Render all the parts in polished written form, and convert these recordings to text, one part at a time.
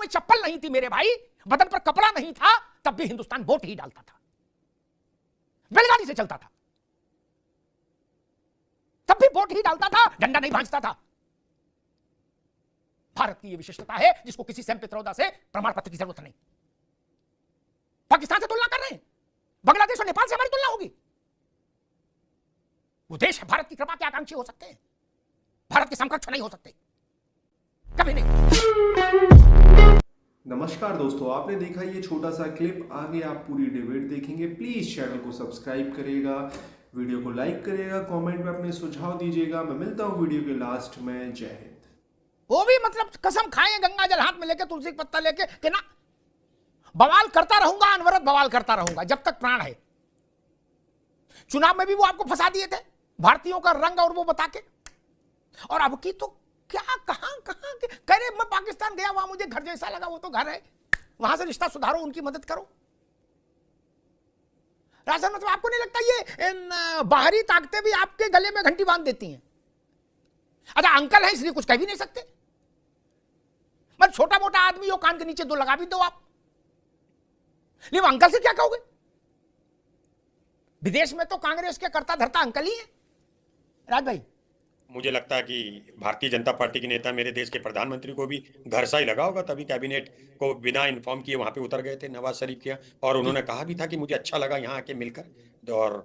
में चप्पल नहीं थी मेरे भाई, बदन पर कपड़ा नहीं था, तब भी हिंदुस्तान वोट ही डालता था, बैलगाड़ी से चलता था, तब भी वोट ही डालता था, डंडा नहीं भांजता था। भारत की यह विशिष्टता है जिसको किसी सैम पित्रोदा से प्रमाण पत्र की जरूरत नहीं। पाकिस्तान से तुलना कर रहे हैं, बांग्लादेश और नेपाल से हमारी तुलना होगी? वो देश है भारत की कृपा के आकांक्षी हो सकते हैं, भारत के समकक्ष नहीं हो सकते, कभी नहीं। नमस्कार दोस्तों, आपने देखा ये छोटा सा क्लिप, आगे आप पूरी डिबेट देखेंगे। प्लीज चैनल को सब्सक्राइब करेगा, वीडियो को लाइक करेगा, कमेंट में अपने सुझाव दीजिएगा। मैं मिलता हूं वीडियो के लास्ट में। जय हिंद। वो भी मतलब कसम खाए गंगा जल हाथ में लेके, तुलसी का पत्ता लेके कि ना बवाल करता रहूंगा, अनवरत बवाल करता रहूंगा जब तक प्राण है। चुनाव में भी वो आपको फंसा दिए थे, भारतीयों का रंग और वो बता के, और अब की तो क्या कहां कह रहे मैं पाकिस्तान गया, वहां मुझे घर जैसा लगा, वो तो घर है, वहां से रिश्ता सुधारो, उनकी मदद करो। राजन, मतलब आपको नहीं लगता ये बाहरी ताकतें भी आपके गले में घंटी बांध देती हैं? अच्छा, अंकल है इसलिए कुछ कह भी नहीं सकते, मतलब छोटा मोटा आदमी हो, कान के नीचे दो लगा भी दो आप, लेकिन अंकल से क्या कहोगे? विदेश में तो कांग्रेस के कर्ता धर्ता अंकल ही है। राज भाई, मुझे लगता है कि भारतीय जनता पार्टी के नेता मेरे देश के प्रधानमंत्री को भी घर सा ही लगा होगा, तभी कैबिनेट को बिना इन्फॉर्म किए वहां पे उतर गए थे नवाज शरीफ के, और उन्होंने कहा भी था कि मुझे अच्छा लगा यहाँ आके मिलकर, और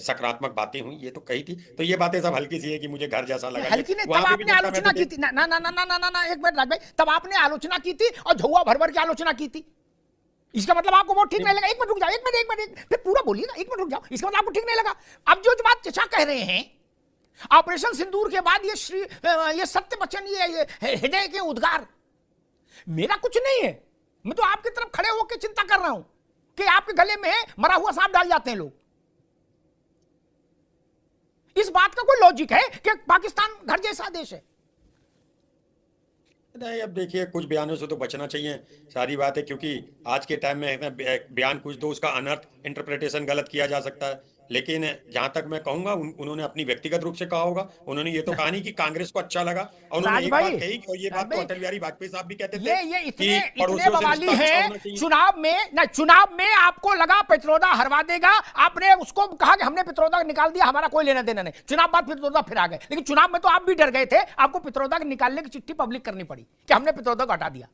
सकारात्मक बातें हुई, ये तो कही थी। तो ये बातें सब हल्की सी है कि मुझे घर जैसा लगा, हल्की नहीं, तब आपने आलोचना की थी ना ना ना ना ना ना ना, एक मिनट राज भाई, तब आपने आलोचना की थी और झुआ भर भर की आलोचना की थी। इसका मतलब आपको वो ठीक नहीं लगा? एक मिनट रुक जाओ, एक मिनट फिर पूरा बोलिए ना, एक मिनट रुक जाओ। इसका मतलब आपको ठीक नहीं लगा? अब जो बात चचा कह रहे हैं, ऑपरेशन सिंदूर के बाद ये सत्य बच्चन, ये हृदय के उद्गार, मेरा कुछ नहीं है, मैं तो आपकी तरफ खड़े होकर चिंता कर रहा हूं कि आपके गले में मरा हुआ सांप डाल जाते हैं लोग। इस बात का कोई लॉजिक है कि पाकिस्तान घर जैसा देश है? नहीं, अब देखिए, कुछ बयानों से तो बचना चाहिए, सारी बात है, क्योंकि आज के टाइम में बयान कुछ दो, उसका अनर्थ इंटरप्रिटेशन गलत किया जा सकता है। लेकिन जहां तक मैं कहूंगा, उन्होंने अपनी व्यक्तिगत रूप से कहा होगा, उन्होंने ये तो कहा नहीं कि कांग्रेस को अच्छा लगा, और उन्होंने एक बात कही, और ये बात तो अटल बिहारी वाजपेयी साहब भी कहते थे, ये इतने बवाली है। चुनाव में आपको लगा पित्रोदा हरवा देगा, आपने उसको कहा कि हमने पित्रोदा निकाल दिया, हमारा कोई लेना देना नहीं। चुनाव बाद पित्रोदा फिर आ गए, लेकिन चुनाव में तो आप भी डर गए थे, आपको पित्रोदा के निकालने की चिट्ठी पब्लिक करनी पड़ी कि हमने पित्रोदा को हटा दिया।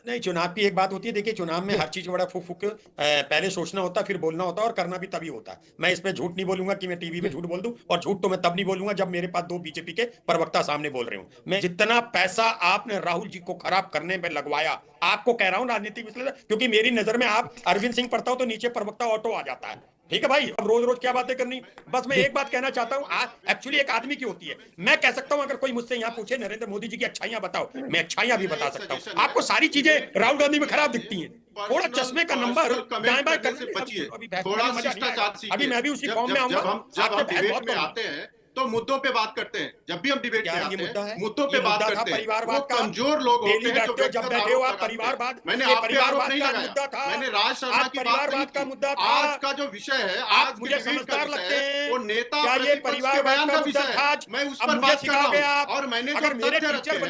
नहीं, चुनाव की एक बात होती है, देखिए चुनाव में हर चीज बड़ा फूक पहले सोचना होता है, फिर बोलना होता है, और करना भी तभी होता है। मैं इसमें झूठ नहीं बोलूंगा कि मैं टीवी पे झूठ बोल दूं, और झूठ तो मैं तब नहीं बोलूंगा जब मेरे पास दो बीजेपी के प्रवक्ता सामने बोल रहे हूं। मैं जितना पैसा आपने राहुल जी को खराब करने में लगवाया, आपको कह रहा हूं राजनीतिक विश्लेषक, क्योंकि मेरी नजर में आप अरविंद सिंह पढ़ता हो तो नीचे प्रवक्ता ऑटो आ जाता है। ठीक है भाई, अब रोज रोज क्या बातें करनी। बस मैं एक बात कहना चाहता हूं, एक्चुअली एक आदमी की होती है, मैं कह सकता हूं, अगर कोई मुझसे यहाँ पूछे नरेंद्र मोदी जी की अच्छाइयां बताओ, मैं अच्छाइयां भी बता सकता हूं। आपको सारी चीजें राहुल गांधी में खराब दिखती हैं, थोड़ा चश्मे का नंबर दाएं बाएं करने से बचिए, थोड़ा शिष्टाचार सीखिए। अभी मैं भी उसी फॉर्म में आऊंगा। जब हम डिबेट में आते हैं तो मुद्दों पे बात करते हैं, जब भी हम डिबेट में आते हैं मुद्दों पे बात करते हैं। वो कमजोर लोग होते हैं जो जब बैठे हो आप परिवारवाद, मैंने परिवारवाद नहीं लगाया, मैंने राज शर्मा की बात का मुद्दा था। आज का जो विषय है, आज मुझे समझदार लगते हैं, वो नेता ये परिवार बयान का विषय है, मैं उस पर बात कर रहा हूं। और मैंने जो तथ्य रखे हैं,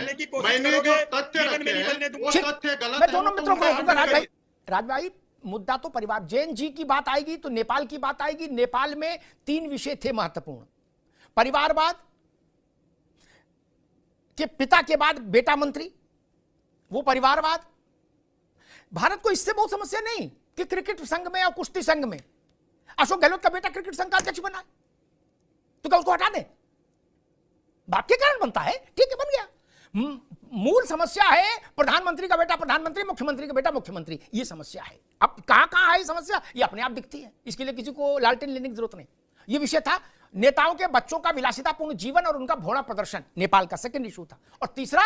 मैंने जो तथ्य रखे हैं, वो तथ्य गलत है। दोनों मित्रों को राज भाई, मुद्दा तो परिवार, जैन जी की बात आएगी तो नेपाल की बात आएगी। नेपाल में 3 विषय थे महत्वपूर्ण, परिवारवाद के पिता के बाद बेटा मंत्री, वो परिवारवाद। भारत को इससे बहुत समस्या नहीं कि क्रिकेट संघ में और कुश्ती संघ में अशोक गहलोत का बेटा क्रिकेट संघ का अध्यक्ष बना है, तो क्या उसको हटा दें? बाप के कारण बनता है, ठीक है, बन गया। मूल समस्या है प्रधानमंत्री का बेटा प्रधानमंत्री, मुख्यमंत्री का बेटा मुख्यमंत्री, ये समस्या है। अब कहां है ये समस्या, ये अपने आप दिखती है, इसके लिए किसी को लालटेन लेने की जरूरत नहीं। ये विषय था नेताओं के बच्चों का विलासितापूर्ण जीवन और उनका भोला प्रदर्शन, नेपाल का सेकंड इशू था। और तीसरा,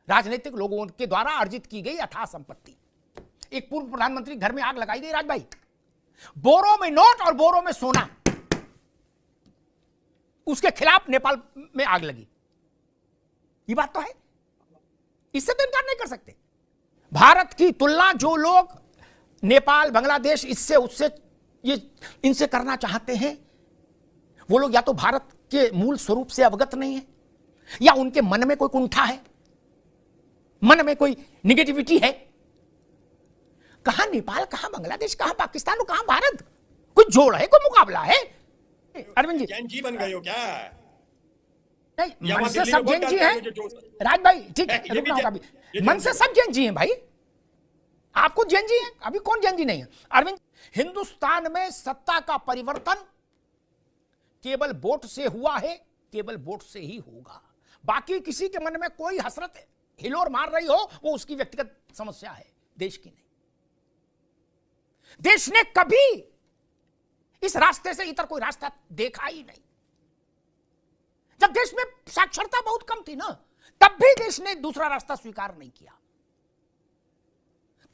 राजनीतिक लोगों के द्वारा अर्जित की गई अथाह संपत्ति। एक पूर्व प्रधानमंत्री घर में आग लगाई गई, राज भाई, बोरों में नोट और बोरों में सोना, उसके खिलाफ नेपाल में आग लगी। ये बात तो है, इससे तो इनकार नहीं कर सकते। भारत की तुलना जो लोग नेपाल, बांग्लादेश, इससे उससे इनसे करना चाहते हैं, वो लोग या तो भारत के मूल स्वरूप से अवगत नहीं है, या उनके मन में कोई कुंठा है। मन में कोई निगेटिविटी है? कहां नेपाल, कहां बांग्लादेश, कहां पाकिस्तान और कहां भारत? कोई जोड़ है, कोई मुकाबला है? अरविंद जी, जैन जी बन गए हो क्या? नहीं, मन से सब जैन जी हैं राज भाई, ठीक है, रुकना होगा अभी। मन से सब जैन जी हैं भाई, आपको जैन जी हैं, अभी कौन जैन जी नहीं है? अरविंद, हिंदुस्तान में सत्ता का परिवर्तन केवल वोट से हुआ है, केवल वोट से ही होगा। बाकी किसी के मन में कोई हसरत हिलोर मार रही हो, वो उसकी व्यक्तिगत समस्या है, देश की नहीं। देश ने कभी इस रास्ते से इतर कोई रास्ता देखा ही नहीं। जब देश में साक्षरता बहुत कम थी ना, तब भी देश ने दूसरा रास्ता स्वीकार नहीं किया,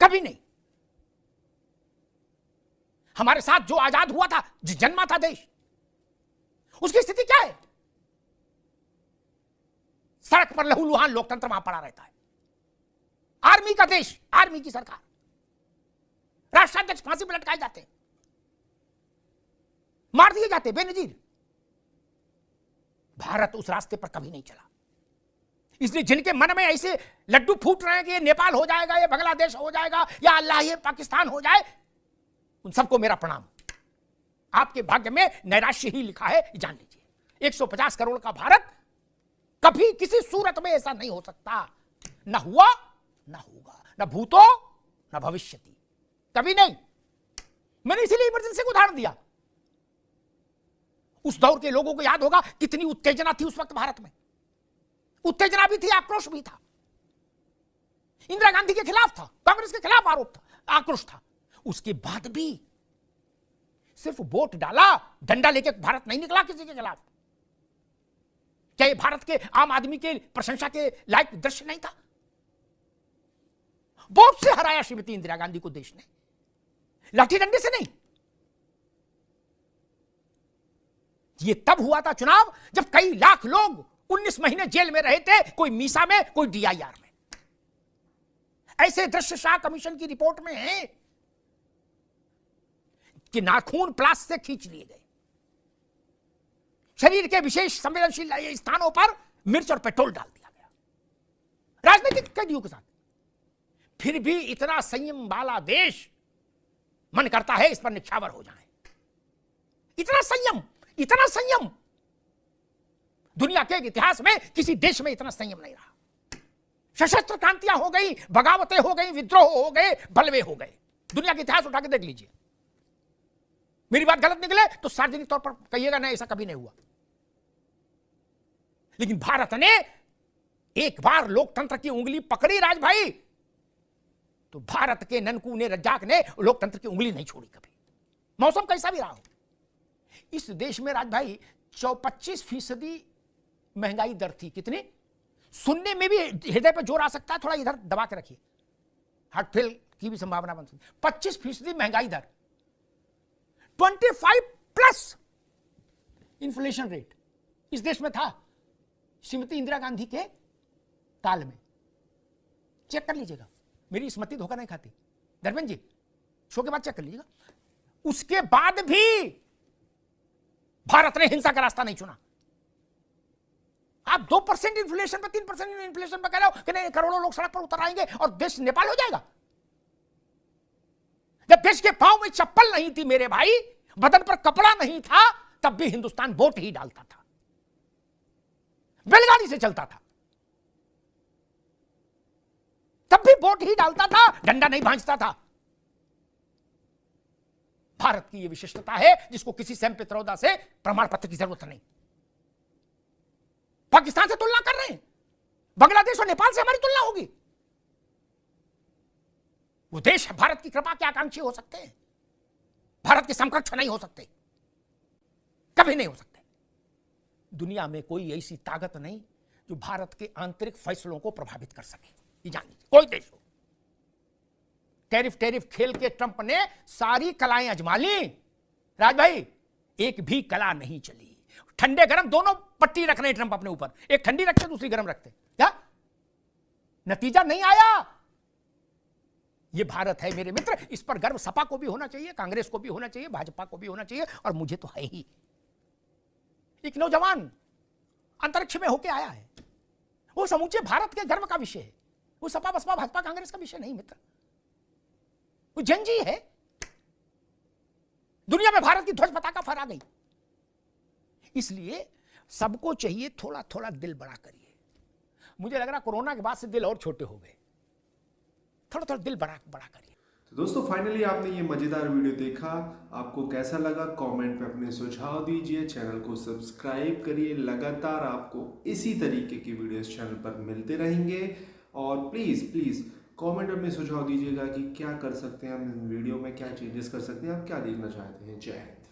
कभी नहीं। हमारे साथ जो आजाद हुआ था, जन्मा था देश, उसकी स्थिति क्या है? सड़क पर लहूलुहान लोकतंत्र वहां पड़ा रहता है, आर्मी का देश, आर्मी की सरकार, राष्ट्राध्यक्ष फांसी पर लटकाए जाते हैं, मार दिए जाते बेनजीर। भारत उस रास्ते पर कभी नहीं चला। इसलिए जिनके मन में ऐसे लड्डू फूट रहे हैं कि ये नेपाल हो जाएगा, ये बांग्लादेश हो जाएगा, या अल्लाह ये पाकिस्तान हो जाए, उन सबको मेरा प्रणाम। आपके भाग्य में नैराश्य ही लिखा है, जान लीजिए। 150 करोड़ का भारत कभी किसी सूरत में ऐसा नहीं हो सकता, न हुआ न होगा, न भूतो न भविष्यति, कभी नहीं। मैंने इसीलिए इमरजेंसी को उदाहरण दिया। उस दौर के लोगों को याद होगा कितनी उत्तेजना थी उस वक्त भारत में, उत्तेजना भी थी, आक्रोश भी था। इंदिरा गांधी के खिलाफ था, कांग्रेस के खिलाफ आरोप था, आक्रोश था। उसके बाद भी सिर्फ वोट डाला, डंडा लेके भारत नहीं निकला किसी के खिलाफ। क्या ये भारत के आम आदमी के प्रशंसा के लायक दृश्य नहीं था? वोट से हराया श्रीमती इंदिरा गांधी को देश ने, लाठी डंडे से नहीं। ये तब हुआ था चुनाव जब कई लाख लोग 19 महीने जेल में रहे थे, कोई मीसा में, कोई डीआईआर में। ऐसे दृश्य शाह कमीशन की रिपोर्ट में है कि नाखून प्लास से खींच लिए गए, शरीर के विशेष संवेदनशील स्थानों पर मिर्च और पेट्रोल डाल दिया गया, राजनीतिक कैदियों के साथ। फिर भी इतना संयम वाला देश, मन करता है इस पर निछावर हो जाए। इतना संयम, इतना संयम दुनिया के इतिहास में किसी देश में इतना संयम नहीं रहा। सशस्त्र क्रांतियां हो गई, बगावतें हो गई, विद्रोह हो गए, बलवे हो गए। दुनिया का इतिहास उठा के देख लीजिए। मेरी बात गलत निकले तो सार्वजनिक तौर पर कहिएगा, नहीं ऐसा कभी नहीं हुआ। लेकिन भारत ने एक बार लोकतंत्र की उंगली पकड़ी राज भाई, तो भारत के ननकू ने, रज्जाक ने लोकतंत्र की उंगली नहीं छोड़ी कभी, मौसम कैसा भी रहा हो। इस देश में राज भाई 25% महंगाई दर थी। कितनी? सुनने में भी हृदय पर जोर आ सकता है, थोड़ा इधर दबा के रखिए, हार्ट फेल की भी संभावना बन सकती है। 25% महंगाई दर, 25+ इन्फ्लेशन रेट इस देश में था श्रीमती इंदिरा गांधी के काल में। चेक कर लीजिएगा, मेरी स्मृति धोखा नहीं खाती। धर्मेंद्र जी, शो के बाद चेक कर लीजिएगा। उसके बाद भी भारत ने हिंसा का रास्ता नहीं चुना। आप 2% इन्फ्लेशन पर, 3% इन्फ्लेशन पर कह रहे हो कि नहीं करोड़ों लोग सड़क पर उतर आएंगे और देश नेपाल हो जाएगा। जब देश के पांव में चप्पल नहीं थी मेरे भाई, बदन पर कपड़ा नहीं था, तब भी हिंदुस्तान वोट ही डालता था, बैलगाड़ी से चलता था, तब भी वोट ही डालता था, डंडा नहीं भांजता था। भारत की यह विशिष्टता है जिसको किसी सैम पित्रोदा से प्रमाण पत्र की जरूरत नहीं। पाकिस्तान से तुलना कर रहे हैं, बांग्लादेश और नेपाल से हमारी तुलना होगी। वो देश भारत की कृपा के आकांक्षी हो सकते हैं, भारत के समकक्ष नहीं हो सकते, कभी नहीं हो सकते। दुनिया में कोई ऐसी ताकत नहीं जो भारत के आंतरिक फैसलों को प्रभावित कर सके, ये जान लीजिए। कोई देश हो। टैरिफ खेल के ट्रंप ने सारी कलाएं आजमा ली राज भाई, एक भी कला नहीं चली। ठंडे गरम दोनों पट्टी रख रहे हैं ट्रंप अपने ऊपर, एक ठंडी रखते दूसरी गरम रखते, क्या नतीजा नहीं आया। ये भारत है मेरे मित्र, इस पर गर्व सपा को भी होना चाहिए, कांग्रेस को भी होना चाहिए, भाजपा को भी होना चाहिए, और मुझे तो है ही। एक नौजवान अंतरिक्ष में होके आया है, वो समूचे भारत के गर्व का विषय है। वो सपा बसपा भाजपा कांग्रेस का विषय नहीं मित्र, वो जनजी है। दुनिया में भारत की ध्वज पताका फहरा गई। इसलिए सबको चाहिए थोड़ा थोड़ा दिल बड़ा करिए। मुझे लग रहा कोरोना के बाद से दिल और छोटे हो गए, थोड़ा थोड़ा दिल बड़ा करिए। तो दोस्तों फाइनली आपने ये मजेदार वीडियो देखा, आपको कैसा लगा कमेंट पे अपने सुझाव दीजिए, चैनल को सब्सक्राइब करिए। लगातार आपको इसी तरीके की वीडियोस चैनल पर मिलते रहेंगे और प्लीज़ कमेंट में अपने सुझाव दीजिएगा कि क्या कर सकते हैं हम वीडियो में, क्या चेंजेस कर सकते हैं, आप क्या देखना चाहते हैं। जय हिंद।